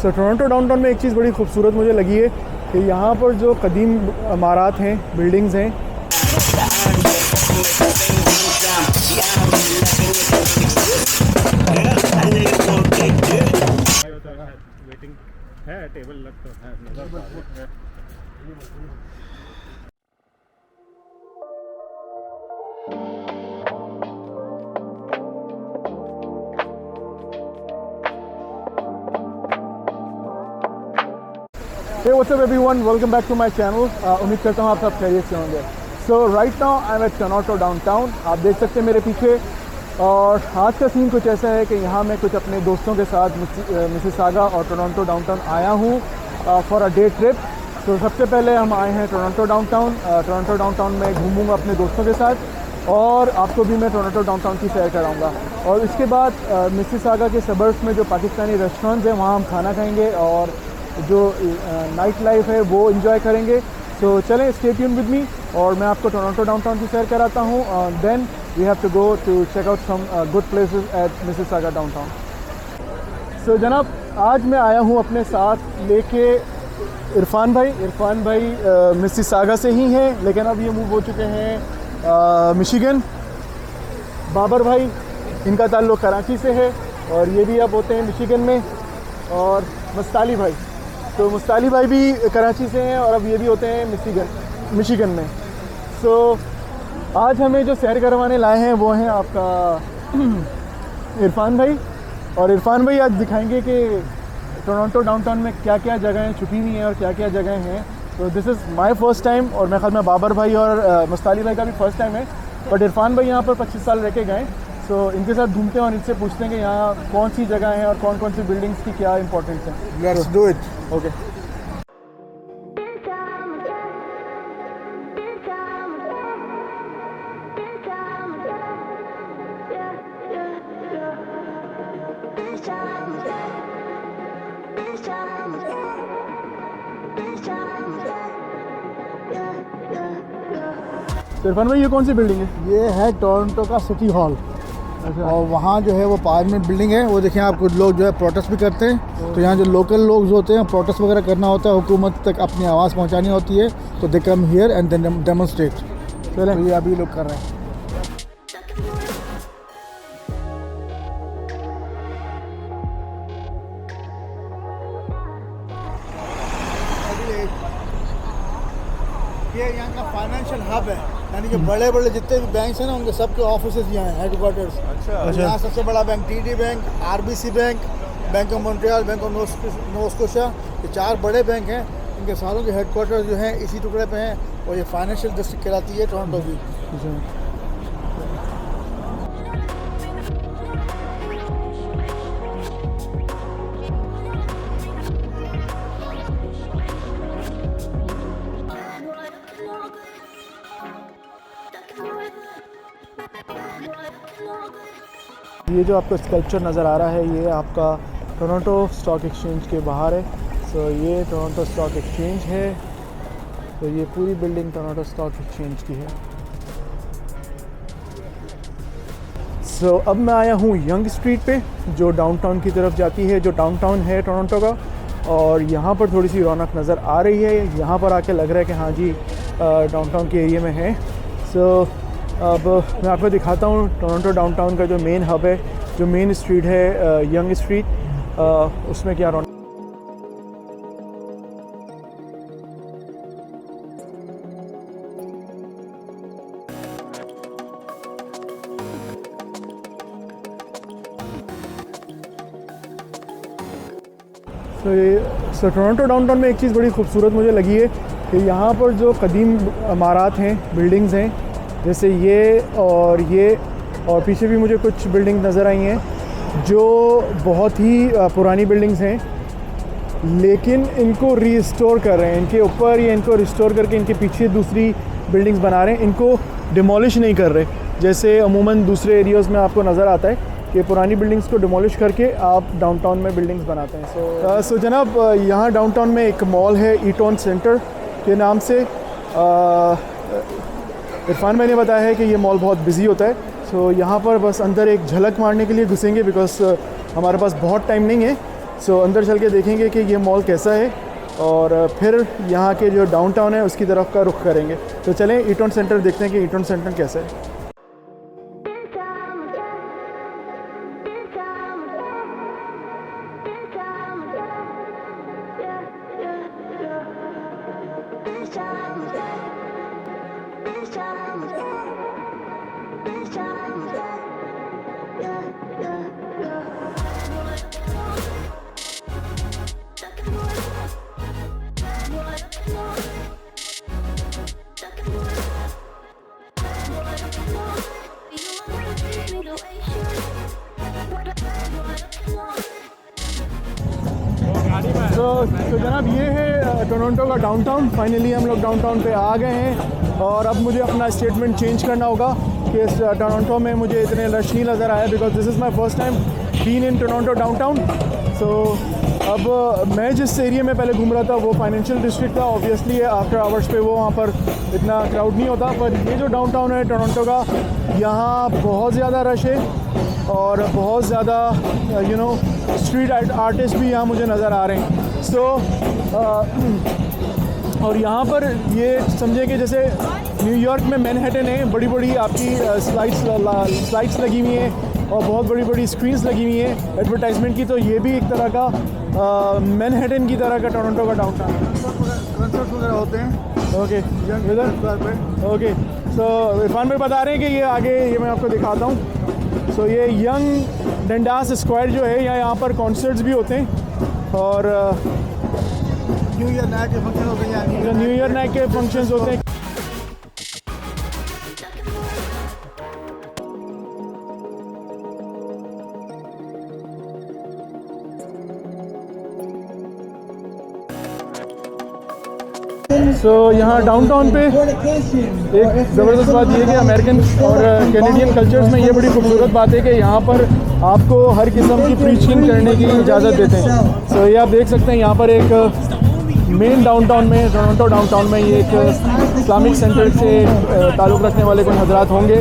Toronto downtown में एक चीज़ बड़ी खूबसूरत मुझे लगी है कि यहाँ पर जो कदीम इमारत हैं, बिल्डिंग्स हैं, वेटिंग है, टेबल लगता है नज़र। Hey, what's up everyone? Welcome back to my channel. उम्मीद करता हूँ आप सब खैरियत से होंगे। So right now I'm at Toronto downtown. आप देख सकते हैं मेरे पीछे, और आज का सीन कुछ ऐसा है कि यहाँ मैं कुछ अपने दोस्तों के साथ मिसिसागा और टोरंटो डाउनटाउन आया हूँ फॉर अ डे ट्रिप। तो सबसे पहले हम आए हैं टोरंटो डाउनटाउन। टोरंटो डाउनटाउन में घूमूंगा अपने दोस्तों के साथ, और आपको भी मैं टोरंटो डाउनटाउन की सैर कराऊंगा। और इसके बाद मिसिसागा के सबर्ब्स में जो पाकिस्तानी रेस्टोरेंट्स हैं वहाँ हम खाना खाएंगे और जो नाइट लाइफ है वो एंजॉय करेंगे। तो चलें, स्टे ट्यून विद मी, और मैं आपको टोरंटो डाउनटाउन की सैर कराता हूँ। Then we have to go to check out some good places at Mississauga downtown. So जनाब, आज मैं आया हूँ अपने साथ लेके इरफान भाई मिसिसागा से ही हैं, लेकिन अब ये मूव हो चुके हैं मिशिगन। बाबर भाई, इनका ताल्लुक़ कराची से है और ये भी अब होते हैं मिशिगन में। और मुस्ताली भाई, तो मुस्ताली भाई भी कराची से हैं और अब ये भी होते हैं मिशिगन में। सो आज हमें जो सैर करवाने लाए हैं वो हैं आपका इरफान भाई, और इरफान भाई आज दिखाएंगे कि टोरंटो डाउनटाउन में क्या क्या जगहें छुपी हुई हैं और क्या क्या जगहें हैं। तो this is my first time, और मेरे ख्याल में बाबर भाई और मुस्ताली भाई का भी फर्स्ट टाइम है, बट इरफान भाई यहाँ पर 25 साल रह के गए। तो इनके साथ घूमते हैं और इनसे पूछते हैं कि यहाँ कौन सी जगह है और कौन कौन सी बिल्डिंग्स की क्या इंपॉर्टेंस है। Let's do it. Okay. Irfan भाई, ये कौन सी बिल्डिंग है? ये है टोरंटो का सिटी हॉल। अच्छा। और वहाँ जो है वो पार्लियामेंट बिल्डिंग है। वो देखें आप, कुछ लोग जो है प्रोटेस्ट भी करते हैं। तो यहाँ जो लोकल लोग होते हैं प्रोटेस्ट वगैरह करना होता है, हुकूमत तक अपनी आवाज़ पहुँचानी होती है, तो they come here and then demonstrate. चलें, तो ये अभी लोग कर रहे हैं। ये यहाँ का फाइनेंशियल हब है, यानी कि बड़े बड़े जितने भी बैंक हैं ना, उनके सबके ऑफिसेज यहाँ हैं, हेडक्वार्टर्स। अच्छा। यहाँ सबसे बड़ा bank TD bank, RBC bank, bank of Montreal, bank of Nova Scotia, ये 4 बड़े बैंक हैं। इनके सारों के हेडक्वार्टर्स जो हैं इसी टुकड़े पे हैं, और ये फाइनेंशियल डिस्ट्रिक्ट कहलाती है टोरंटो की। ये जो आपको स्कल्पचर नज़र आ रहा है, ये आपका टोरंटो स्टॉक एक्सचेंज के बाहर है। सो ये टोरंटो स्टॉक एक्सचेंज है। तो ये पूरी बिल्डिंग टोरंटो स्टॉक एक्सचेंज की है। सो अब मैं आया हूँ यंग स्ट्रीट पे, जो डाउनटाउन की तरफ जाती है, जो डाउनटाउन है टोरंटो का। और यहाँ पर थोड़ी सी रौनक नज़र आ रही है। यहाँ पर आके लग रहा है कि हाँ जी, डाउनटाउन के एरिया में है। सो अब मैं आपको दिखाता हूँ टोरंटो डाउनटाउन का जो मेन हब है, जो मेन स्ट्रीट है यंग स्ट्रीट, उसमें क्या रौनक। सो टोरंटो डाउनटाउन में एक चीज़ बड़ी खूबसूरत मुझे लगी है कि यहाँ पर जो कदीम इमारत हैं, बिल्डिंग्स हैं, जैसे ये और पीछे भी मुझे कुछ बिल्डिंग नज़र आई हैं जो बहुत ही पुरानी बिल्डिंग्स हैं, लेकिन इनको रीस्टोर कर रहे हैं। इनके ऊपर या इनको रिस्टोर करके इनके पीछे दूसरी बिल्डिंग्स बना रहे हैं, इनको डिमोलिश नहीं कर रहे, जैसे अमूमन दूसरे एरियाज़ में आपको नज़र आता है कि पुरानी बिल्डिंग्स को डिमोलिश करके आप डाउनटाउन में बिल्डिंग्स बनाते हैं। सो जनाब, यहाँ डाउनटाउन में एक मॉल है ईटॉन सेंटर के नाम से। इरफान भाई ने बताया है कि ये मॉल बहुत बिजी होता है। सो यहाँ पर बस अंदर एक झलक मारने के लिए घुसेंगे, बिकॉज हमारे पास बहुत टाइम नहीं है। सो अंदर चल के देखेंगे कि ये मॉल कैसा है और फिर यहाँ के जो डाउनटाउन है उसकी तरफ का रुख करेंगे। तो चलें ईटन सेंटर देखते हैं कि ईटन सेंटर कैसा है। तो जनाब ये है टोरंटो का डाउनटाउन। फाइनली हम लोग डाउनटाउन पे आ गए हैं और अब मुझे अपना स्टेटमेंट चेंज करना होगा कि इस टोरंटो में मुझे इतने रश नहीं नज़र आया, because this is my first time been in Toronto downtown. So अब मैं जिस एरिया में पहले घूम रहा था वो फाइनेंशियल डिस्ट्रिक्ट था। ऑब्वियसली आफ्टर आवर्स पे वो वहाँ पर इतना क्राउड नहीं होता, पर ये जो डाउनटाउन है टोरंटो का, यहाँ बहुत ज़्यादा रश है और बहुत ज़्यादा स्ट्रीट आर्टिस्ट भी यहाँ मुझे नज़र आ रहे हैं। सो और यहाँ पर ये समझे कि जैसे न्यूयॉर्क में मैनहट्टन है, बड़ी बड़ी आपकी स्लाइड्स लगी हुई हैं और बहुत बड़ी बड़ी स्क्रीन्स लगी हुई हैं एडवर्टाइजमेंट की। तो ये भी एक तरह का मैनहट्टन की तरह का टोरंटो का डाउनटाउन है। कंसर्ट वगैरह होते हैं। ओके इधर ओके। सो इरफान भाई बता रहे हैं कि ये आगे ये मैं आपको दिखाता हूँ। सो ये यंग डंडास स्क्वायर जो है यहाँ पर कॉन्सर्ट्स भी होते हैं और न्यू ईयर नाइट के फंक्शन होते हैं। न्यू ईयर नाइट के फंक्शंस होते हैं। यहाँ डाउनटाउन पे एक ज़बरदस्त बात ये है कि अमेरिकन और कैनेडियन कल्चर्स में ये बड़ी खूबसूरत बात है कि यहाँ पर आपको हर किस्म की प्रीचिंग करने की इजाज़त देते हैं। ये आप देख सकते हैं यहाँ पर एक मेन डाउनटाउन में, टोरंटो डाउनटाउन में, ये एक इस्लामिक सेंटर से ताल्लुक़ रखने वाले कोई हजरात होंगे।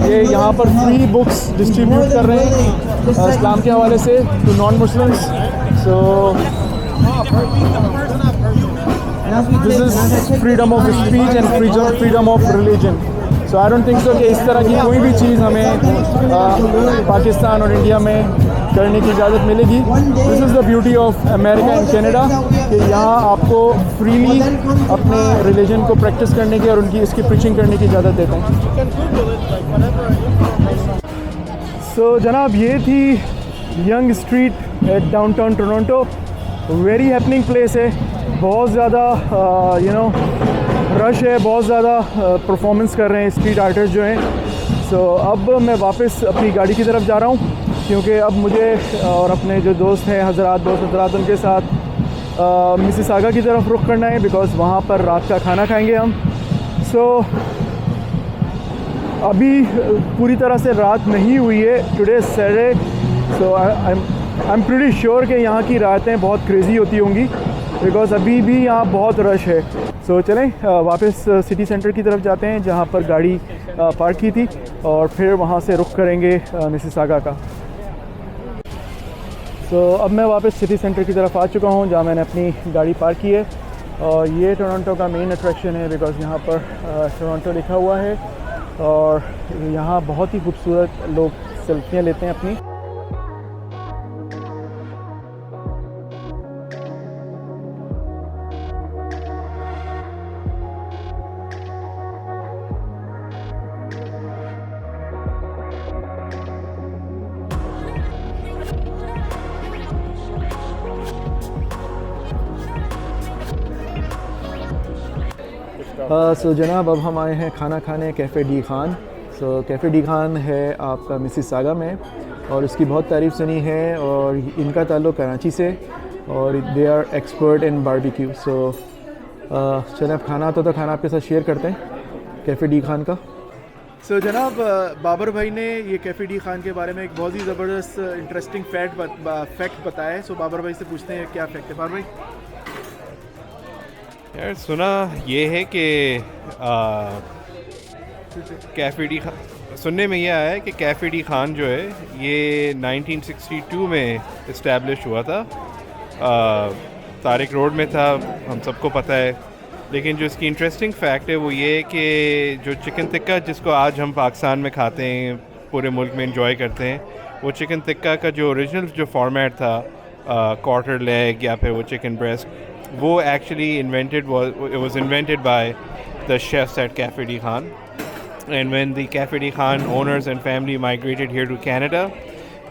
ये यहाँ पर फ्री बुक्स डिस्ट्रीब्यूट कर रहे हैं इस्लाम के हवाले से to non Muslims. This is freedom of speech and freedom of religion. So I don't think so कि इस तरह की कोई भी चीज़ हमें पाकिस्तान और इंडिया में करने की इजाज़त मिलेगी। This is the beauty of America and Canada कि यहाँ आपको फ्रीली अपने रिलीजन को प्रैक्टिस करने की और उनकी इसकी प्रीचिंग करने की इजाज़त देते हैं। So जनाब ये थी Young Street at downtown Toronto. Very happening place है, बहुत ज़्यादा रश है, बहुत ज़्यादा परफॉर्मेंस कर रहे हैं स्ट्रीट आर्टिस्ट जो हैं। सो अब मैं वापस अपनी गाड़ी की तरफ जा रहा हूँ क्योंकि अब मुझे और अपने जो दोस्त हैं दोस्त हजरात उनके साथ मिसिसागा की तरफ रुख करना है, बिकॉज़ वहाँ पर रात का खाना खाएंगे हम। सो अभी पूरी तरह से रात नहीं हुई है, today Saturday. So I am pretty sure कि यहाँ की रातें बहुत क्रेज़ी होती होंगी, बिकॉज़ अभी भी यहाँ बहुत रश है। सो चलें वापस सिटी सेंटर की तरफ जाते हैं जहाँ पर गाड़ी पार्क की थी और फिर वहाँ से रुख करेंगे मिसिसागा का। सो अब मैं वापस सिटी सेंटर की तरफ आ चुका हूँ जहाँ मैंने अपनी गाड़ी पार्क की है और ये टोरंटो का मेन अट्रैक्शन है, बिकॉज़ यहाँ पर टोरंटो लिखा हुआ है और यहाँ बहुत ही खूबसूरत लोग सेल्फियाँ लेते हैं अपनी। सो जनाब अब हम आए हैं खाना खाने कैफ़े डी खान। सो कैफ़े डी खान है आपका मिसिसागा में और इसकी बहुत तारीफ़ सुनी है और इनका ताल्लुक़ कराची से और they are expert in barbecue. So चलें अब खाना तो खाना आपके साथ शेयर करते हैं कैफ़े डी खान का। सो जनाब बाबर भाई ने ये कैफ़े डी खान के बारे में एक बहुत ही ज़बरदस्त इंटरेस्टिंग फैक्ट बताया है। सो बाबर भाई से पूछते हैं क्या फैक्ट है बाबर भाई। यार सुना ये है कि कैफ़े डी सुनने में ये आया है कि कैफ़े डी खान जो है ये 1962 में इस्टेब्लिश हुआ था। तारिक रोड में था, हम सबको पता है। लेकिन जो इसकी इंटरेस्टिंग फैक्ट है वो ये है कि जो चिकन टिक्का जिसको आज हम पाकिस्तान में खाते हैं, पूरे मुल्क में इंजॉय करते हैं, वो चिकन टिक्का का जो ओरिजिनल जो फॉर्मेट था, क्वार्टर लेग या फिर वो चिकन ब्रेस्ट, वो actually it was invented by the chefs at cafe de Khan. And when the Cafe de Khan owners and family migrated here to Canada,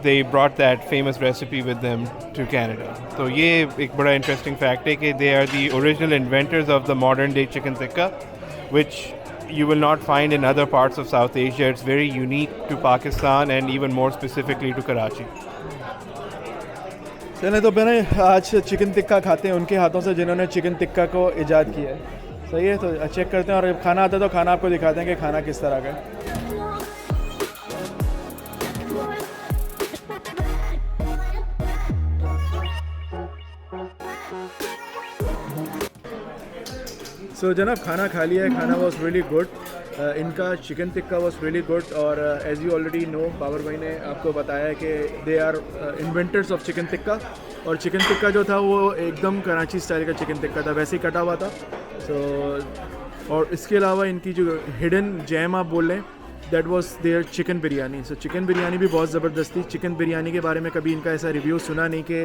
they brought that famous recipe with them to Canada. So ये एक बड़ा interesting fact है कि they are the original inventors of the modern day chicken tikka, which you will not find in other parts of South Asia. It's very unique to Pakistan and even more specifically to Karachi. चलें तो मैंने आज chicken tikka खाते हैं उनके हाथों से जिन्होंने चिकन टिक्का को ईजाद किया है। सही है, तो चेक करते हैं और खाना आता है तो खाना आपको दिखाते हैं कि खाना किस तरह का है। सो जनाब खाना खा लिया है, खाना वॉज रियली गुड। इनका chicken tikka was really good और as you already know Babar भाई ने आपको बताया है कि they are inventors of chicken tikka. और चिकन टिक्का जो था वो एकदम कराची स्टाइल का चिकन टिक्का था, वैसे ही कटा हुआ था। और इसके अलावा इनकी जो हिडन जैम आप बोल लें, that was their chicken biryani. So chicken biryani भी बहुत ज़बरदस्त थी। चिकन बिरयानी के बारे में कभी इनका ऐसा रिव्यू सुना नहीं कि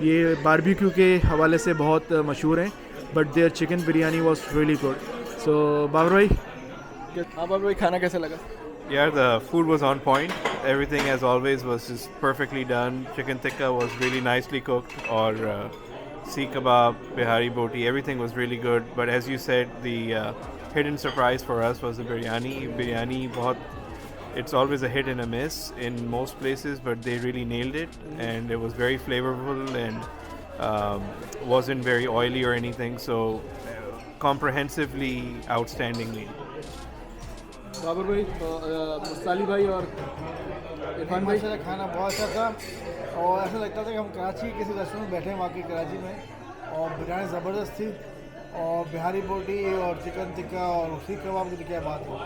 ये बारबेक्यू के हवाले से बहुत मशहूर हैं, but their chicken biryani was really good. So Babar भाई, हाँ बाबर भाई, खाना कैसा लगा? Yeah, the food was on point. Everything as always was just perfectly done. Chicken tikka was really nicely cooked, or seekh kebab, bihari boti, everything was really good. But as you said, the hidden surprise for us was the biryani. Biryani, it's always a hit and a miss in most places, but they really nailed it, and it was very flavorful and wasn't very oily or anything. So comprehensively outstanding meal. Babar भाई, साली भाई और इरफान भाई, माशाल्लाह खाना बहुत अच्छा था और ऐसा लगता था कि हम कराची किसी रेस्टोरेंट में बैठे हैं वाकई कराची में। और बिरयानी ज़बरदस्त थी और बिहारी बोटी और चिकन टिक्का और सीख कबाब की क्या बात है।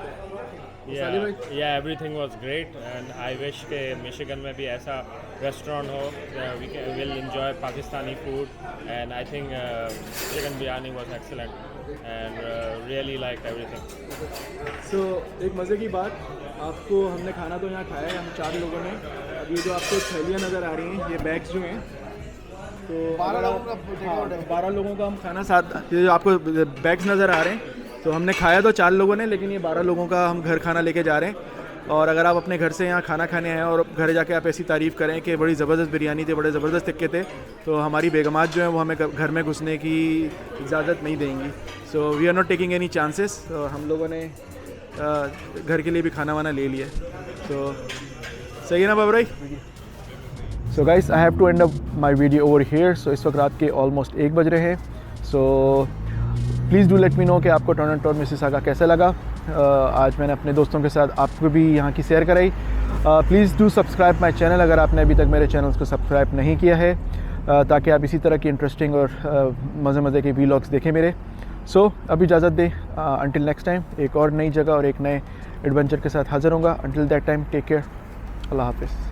Yeah, everything was great and I wish के मिशिगन में भी ऐसा रेस्टोरेंट हो, we will enjoy Pakistani food and I think chicken biryani was excellent and really liked everything. सो एक मज़े की बात, आपको हमने खाना तो यहाँ खाया है हम 4 लोगों ने। अब ये जो आपको थैलियाँ नज़र आ रही हैं, ये बैग्स जो हैं, तो 12 लोगों का हम खाना साथ, ये जो आपको बैग्स नज़र आ रहे हैं, तो हमने खाया तो 4 लोगों ने, लेकिन ये 12 लोगों का हम घर खाना लेके जा रहे हैं। और अगर आप अपने घर से यहाँ खाना खाने आए और घर जाके आप ऐसी तारीफ़ करें कि बड़ी ज़बरदस्त बिरयानी थी, बड़े ज़बरदस्त टिक्के थे, तो हमारी बेगमात जो हैं वो हमें घर में घुसने की इजाज़त नहीं देंगी। So we are not taking any chances. तो हम लोगों ने घर के लिए भी खाना वाना ले लिया। तो सही है ना बाबर भाई? So guys, I have to end up my video over here. So इस वक्त रात के ऑलमोस्ट 1 बज रहे हैं। So please do let me know कि आपको टोरंटो और मिसिसागा कैसा लगा। आज मैंने अपने दोस्तों के साथ आपको भी यहाँ की सैर कराई। Please do subscribe my channel अगर आपने अभी तक मेरे चैनल्स को सब्सक्राइब नहीं किया है, ताकि आप इसी तरह की इंटरेस्टिंग और मज़े के वीलॉग्स देखें मेरे। सो अभी इजाज़त दें, अंटिल नेक्स्ट टाइम एक और नई जगह और एक नए एडवेंचर के साथ हाज़िर होऊंगा। Until that time take care, अल्लाह हाफ़िज़।